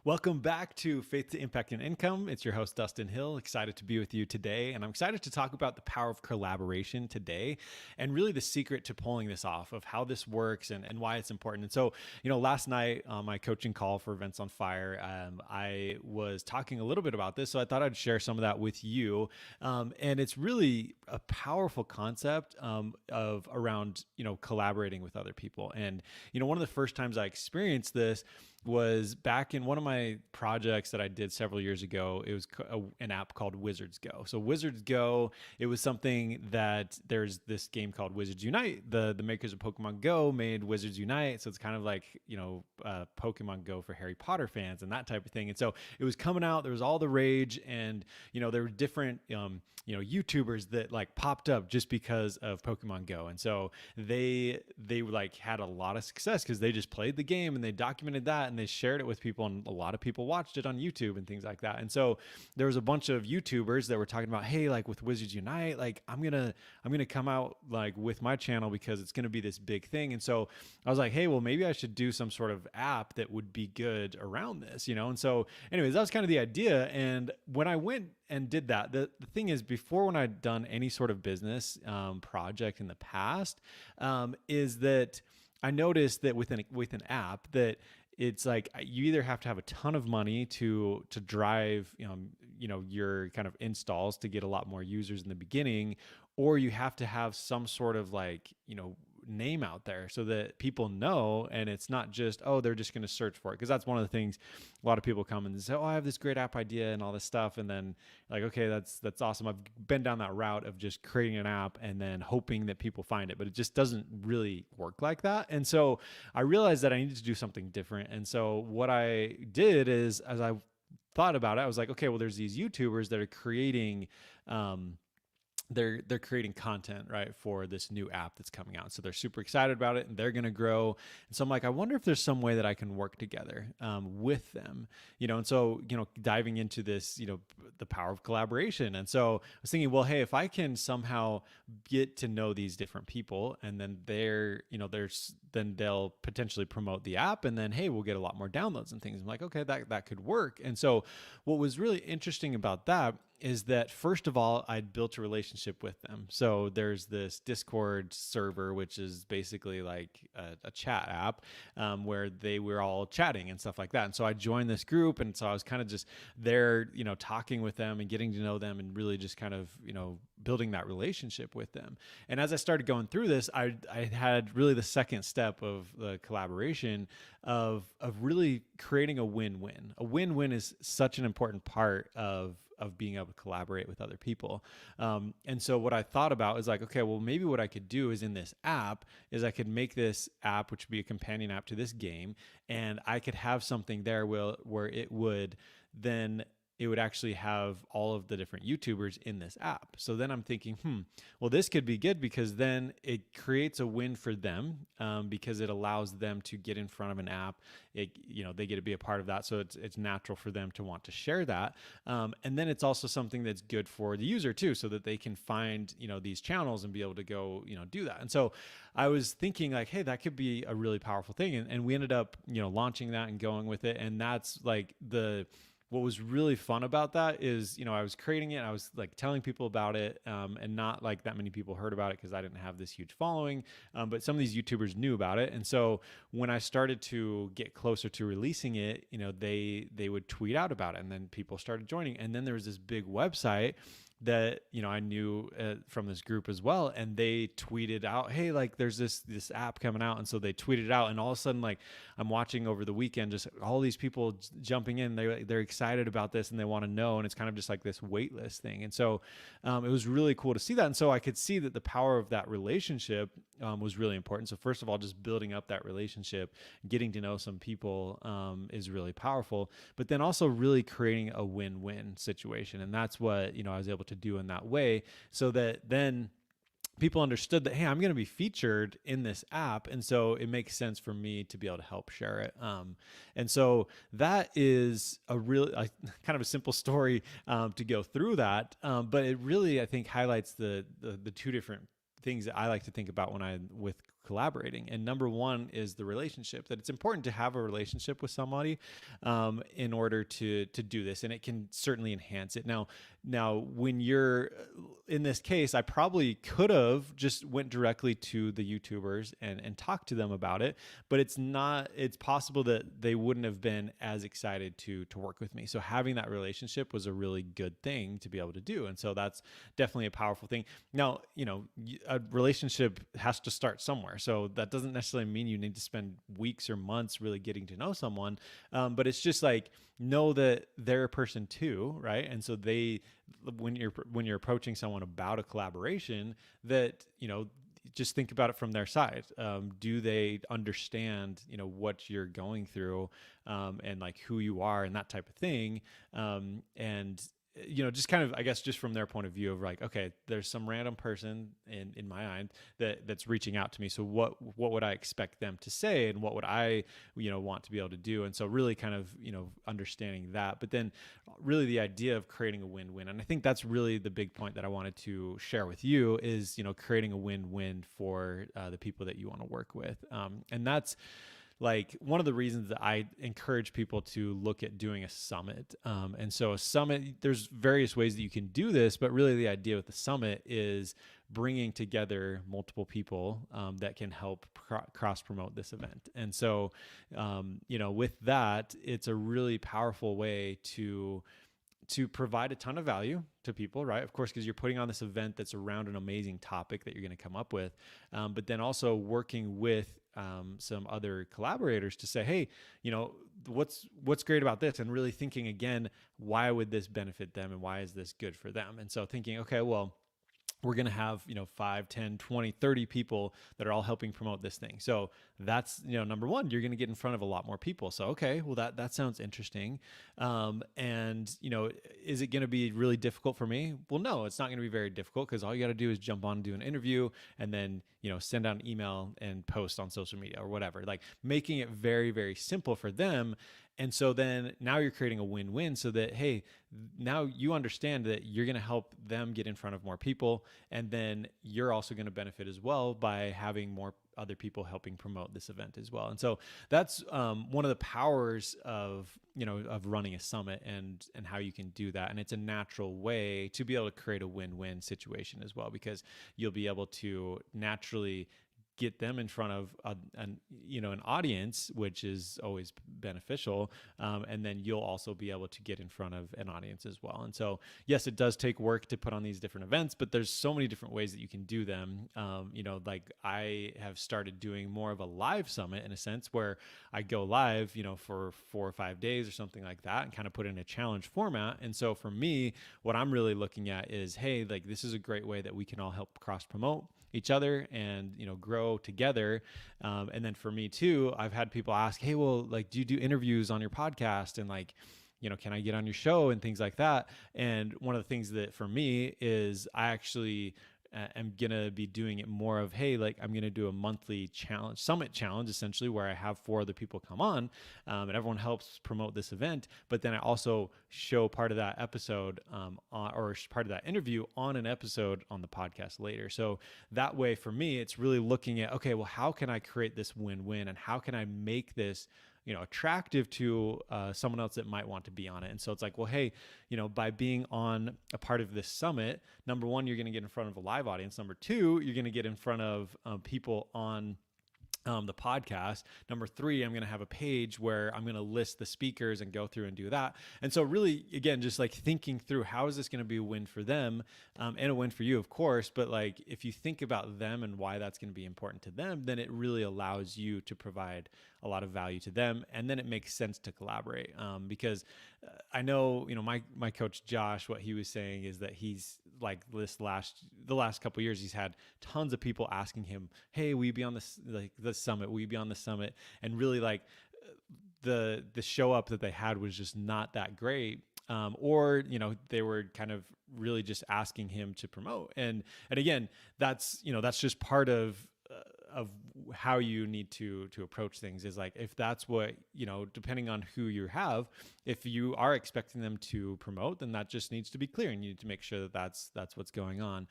Welcome back to Faith to Impact and Income. It's your host, Dustin Hill. Excited to be with you today. And I'm excited to talk about the power of collaboration today and really the secret to pulling this off, of how this works and why it's important. And so, last night on my coaching call for Events on Fire, I was talking a little bit about this. So I thought I'd share some of that with you. And it's really a powerful concept of around, collaborating with other people. And, one of the first times I experienced this was back in one of my projects that I did several years ago. It was an app called Wizards Go. So Wizards Go, it was something that there's this game called Wizards Unite. The makers of Pokemon Go made Wizards Unite. So it's kind of like, Pokemon Go for Harry Potter fans and that type of thing. And so it was coming out, there was all the rage, and, there were different, YouTubers that like popped up just because of Pokemon Go. And so they like had a lot of success because they just played the game and they documented that and they shared it with people, and a lot of people watched it on YouTube and things like that. And so there was a bunch of YouTubers that were talking about, hey, like with Wizards Unite, like I'm gonna come out like with my channel because it's gonna be this big thing. And so I was like, hey, well, maybe I should do some sort of app that would be good around this, And so anyways, that was kind of the idea. And when I went and did that, the thing is, before, when I'd done any sort of business project in the past, is that I noticed that with an app that it's like you either have to have a ton of money to drive your kind of installs to get a lot more users in the beginning, or you have to have some sort of like name out there so that people know, and it's not just, oh, they're just going to search for it. Because that's one of the things, a lot of people come and say, oh, I have this great app idea and all this stuff, and then like, okay, that's awesome. I've been down that route of just creating an app and then hoping that people find it, but it just doesn't really work like that. And so I realized that I needed to do something different. And so what I did is, as I thought about it, I was like, okay, well, there's these YouTubers that are creating they're creating content, right, for this new app that's coming out. So they're super excited about it and they're going to grow. And so I'm like, I wonder if there's some way that I can work together with them, and so, diving into this, the power of collaboration. And so I was thinking, well, hey, if I can somehow get to know these different people, and then then they'll potentially promote the app, and then, hey, we'll get a lot more downloads and things. I'm like, okay, that could work. And so what was really interesting about that is that, first of all, I'd built a relationship with them. So there's this Discord server, which is basically like a chat app where they were all chatting and stuff like that. And so I joined this group, and so I was kind of just there, talking with them and getting to know them, and really just kind of, building that relationship with them. And as I started going through this, I had really the second step of the collaboration of really creating a win-win. A win-win is such an important part of being able to collaborate with other people. And so what I thought about is like, okay, well, maybe what I could do is, in this app, is I could make this app, which would be a companion app to this game, and I could have something there where it would actually have all of the different YouTubers in this app. So then I'm thinking, well, this could be good, because then it creates a win for them, because it allows them to get in front of an app. They get to be a part of that. So it's natural for them to want to share that. And then it's also something that's good for the user too, so that they can find, these channels and be able to go, do that. And so I was thinking like, hey, that could be a really powerful thing. And we ended up, launching that and going with it. And that's like what was really fun about that is, I was creating it, and I was like telling people about it, and not like that many people heard about it because I didn't have this huge following, but some of these YouTubers knew about it. And so when I started to get closer to releasing it, they would tweet out about it, and then people started joining. And then there was this big website that, I knew from this group as well. And they tweeted out, hey, like there's this app coming out. And so they tweeted it out, and all of a sudden, like I'm watching over the weekend, just all these people jumping in, they're excited about this and they want to know. And it's kind of just like this wait list thing. And so it was really cool to see that. And so I could see that the power of that relationship was really important. So first of all, just building up that relationship, getting to know some people is really powerful, but then also really creating a win-win situation. And that's what, I was able to do in that way, so that then people understood that, hey, I'm going to be featured in this app. And so it makes sense for me to be able to help share it. And so that is a really kind of a simple story to go through that. But it really, I think, highlights the two different things that I like to think about with collaborating. And number one is the relationship, that it's important to have a relationship with somebody in order to do this. And it can certainly enhance it. Now, when you're in this case, I probably could have just went directly to the YouTubers and talked to them about it, but it's possible that they wouldn't have been as excited to work with me. So having that relationship was a really good thing to be able to do. And so that's definitely a powerful thing. Now, a relationship has to start somewhere. So that doesn't necessarily mean you need to spend weeks or months really getting to know someone. But it's just like, know that they're a person too, right? And so when you're approaching someone about a collaboration, that, just think about it from their side. Do they understand, what you're going through, and like who you are and that type of thing? And just kind of, I guess, just from their point of view of like, okay, there's some random person in my mind that's reaching out to me. So what would I expect them to say, and what would I, want to be able to do? And so really kind of, understanding that, but then really the idea of creating a win-win. And I think that's really the big point that I wanted to share with you is, creating a win-win for the people that you want to work with. And that's like one of the reasons that I encourage people to look at doing a summit. And so a summit, there's various ways that you can do this, but really the idea with the summit is bringing together multiple people that can help cross promote this event. And so, with that, it's a really powerful way to provide a ton of value to people, right? Of course, because you're putting on this event that's around an amazing topic that you're going to come up with, but then also working with some other collaborators to say, hey, what's great about this? And really thinking again, why would this benefit them, and why is this good for them? And so thinking, okay, well, we're going to have, 5, 10, 20, 30 people that are all helping promote this thing. So that's, number one, you're going to get in front of a lot more people. So, okay, well, that sounds interesting. And, is it going to be really difficult for me? Well, no, it's not going to be very difficult, because all you got to do is jump on and do an interview, and then, send out an email and post on social media or whatever, like making it very, very simple for them. And so then now you're creating a win-win, so that, hey, now you understand that you're going to help them get in front of more people. And then you're also going to benefit as well by having more other people helping promote this event as well. And so that's one of the powers of running a summit and how you can do that. And it's a natural way to be able to create a win-win situation as well, because you'll be able to naturally get them in front of an audience, which is always beneficial. And then you'll also be able to get in front of an audience as well. And so, yes, it does take work to put on these different events, but there's so many different ways that you can do them. Like I have started doing more of a live summit in a sense, where I go live, for 4 or 5 days or something like that, and kind of put in a challenge format. And so for me, what I'm really looking at is, hey, like this is a great way that we can all help cross promote each other and, grow together. And then for me too, I've had people ask, hey, well, like, do you do interviews on your podcast? And like, can I get on your show and things like that? And one of the things that for me is I actually am going to be doing it more of, hey, like I'm going to do a monthly summit challenge, essentially, where I have 4 other people come on and everyone helps promote this event. But then I also show part of that episode or part of that interview on an episode on the podcast later. So that way for me, it's really looking at, okay, well, how can I create this win-win, and how can I make this attractive to someone else that might want to be on it. And so it's like, well, hey, by being on a part of this summit, number one, you're going to get in front of a live audience. Number two, you're going to get in front of people on the podcast. Number 3, I'm going to have a page where I'm going to list the speakers and go through and do that. And so really, again, just like thinking through, how is this going to be a win for them and a win for you, of course. But like, if you think about them and why that's going to be important to them, then it really allows you to provide a lot of value to them. And then it makes sense to collaborate because I know, my coach, Josh, what he was saying is that he's like the last couple of years, he's had tons of people asking him, hey, will you be on this, like the summit? Will you be on the summit? And really like the show up that they had was just not that great. Or, they were kind of really just asking him to promote. And again, that's just part of of how you need to approach things is like, if that's what, depending on who you have, if you are expecting them to promote, then that just needs to be clear, and you need to make sure that that's what's going on.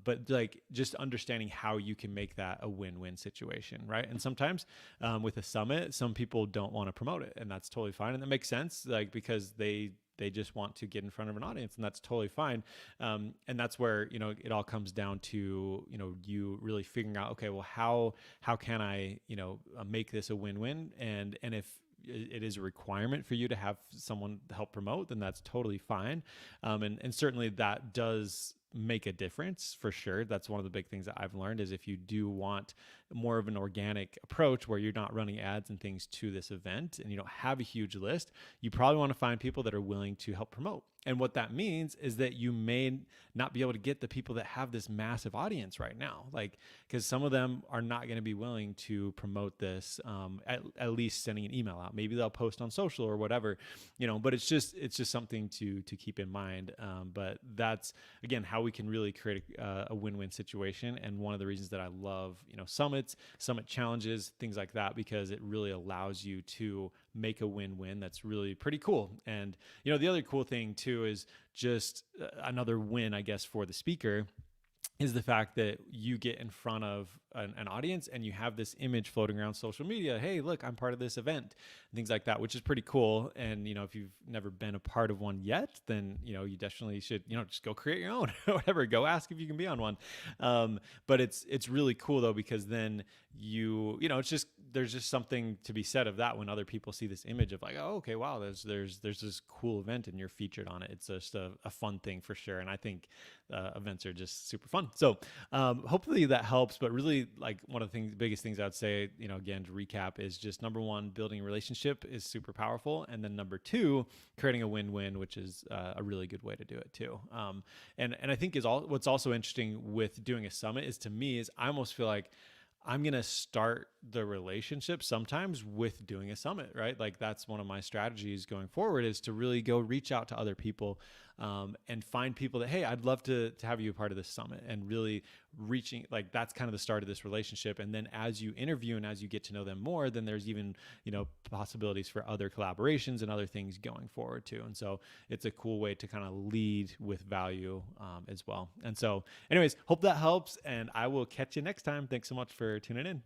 But like, just understanding how you can make that a win-win situation, right? And sometimes with a summit, some people don't want to promote it, and that's totally fine, and that makes sense, like, because they just want to get in front of an audience, and that's totally fine. And that's where, it all comes down to, you really figuring out, okay, well, how can I, make this a win-win? And if it is a requirement for you to have someone help promote, then that's totally fine. And certainly that does make a difference for sure. That's one of the big things that I've learned, is if you do want more of an organic approach where you're not running ads and things to this event and you don't have a huge list, you probably want to find people that are willing to help promote. And what that means is that you may not be able to get the people that have this massive audience right now, like, because some of them are not going to be willing to promote this, at least sending an email out. Maybe they'll post on social or whatever, but it's just something to keep in mind. But that's, again, how we can really create a win-win situation. And one of the reasons that I love, summit challenges, things like that, because it really allows you to make a win-win that's really pretty cool. And, the other cool thing too is just another win, I guess, for the speaker, is the fact that you get in front of an audience and you have this image floating around social media. Hey, look, I'm part of this event, and things like that, which is pretty cool. And, if you've never been a part of one yet, then, you definitely should, just go create your own or whatever, go ask if you can be on one. But it's really cool though, because then there's just something to be said of that when other people see this image of like, oh, okay, wow, there's this cool event and you're featured on it. It's just a fun thing for sure. And I think events are just super fun. So hopefully that helps. But really, like, one of the biggest things I'd say, again, to recap, is just number one, building a relationship is super powerful. And then number two, creating a win-win, which is a really good way to do it too. And I think what's also interesting with doing a summit is, to me, is I almost feel like I'm going to start the relationship sometimes with doing a summit, right? Like, that's one of my strategies going forward, is to really go reach out to other people and find people that, hey, I'd love to have you a part of this summit, and really reaching, like, that's kind of the start of this relationship. And then as you interview and as you get to know them more, then there's even, possibilities for other collaborations and other things going forward too. And so it's a cool way to kind of lead with value as well. And so anyways, hope that helps, and I will catch you next time. Thanks so much for tuning in.